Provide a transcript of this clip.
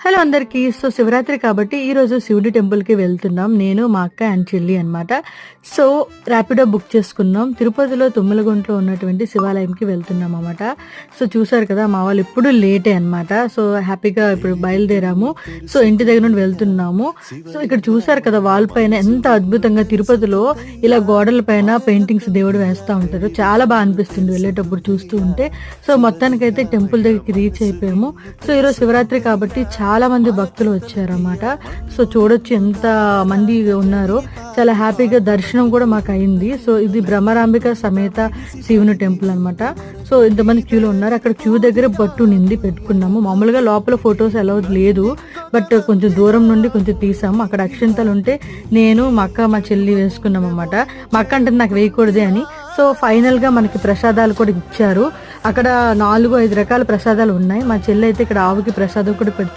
Hello అందరికీ. So, Shivaratri కాబట్టి ఈరోజు శివుడి టెంపుల్‌కి వెళ్తున్నాం. నేను, మా అక్క అండ్ చెల్లి అనమాట. సో, ర్యాపిడో బుక్ చేసుకున్నాం. తిరుపతిలో తుమ్మలగుంటలో ఉన్నటువంటి శివాలయంకి వెళ్తున్నామనమాట. సో, చూసారు కదా! మా వాళ్ళు ఎప్పుడు లేటే అనమాట. సో, హ్యాపీగా ఇప్పుడు బయలుదేరాము. సో, ఇంటి దగ్గర నుండి వెళ్తున్నాము. సో, ఇక్కడ చూసారు కదా! వాల్ పైన ఎంత అద్భుతంగా తిరుపతిలో ఇలా గోడల పైన పెయింటింగ్స్ దేవుడు వేస్తా ఉంటారు. చాలా బాగా అనిపిస్తుంది వెళ్ళేటప్పుడు చూస్తూ ఉంటే. సో, మొత్తానికైతే టెంపుల్ దగ్గరికి రీచ్ అయిపోయాము. సో, ఈరోజు శివరాత్రి కాబట్టి చాలా మంది భక్తులు వచ్చారన్నమాట. సో, చూడొచ్చు ఎంత మంది ఉన్నారో. చాలా హ్యాపీగా దర్శనం కూడా మాకు అయింది. సో, ఇది భ్రమరాంబిక సమేత శివుని టెంపుల్ అనమాట. సో, ఇంతమంది క్యూలో ఉన్నారు. అక్కడ క్యూ దగ్గర బట్టు నింది పెట్టుకున్నాము. మామూలుగా లోపల ఫొటోస్ అలౌడ్ లేదు, బట్ కొంచెం దూరం నుండి కొంచెం తీసాము. అక్కడ అక్షింతలు ఉంటే నేను, మా అక్క, మా చెల్లి వేసుకున్నాం అనమాట. మా అక్క అంటే నాకు వేయకూడదే అని. సో, ఫైనల్గా మనకి ప్రసాదాలు కూడా ఇచ్చారు. అక్కడ 4-5 రకాల ప్రసాదాలు ఉన్నాయి. మా చెల్లి అయితే ఇక్కడ ఆవుకి ప్రసాదం కూడా పెడుతుంది.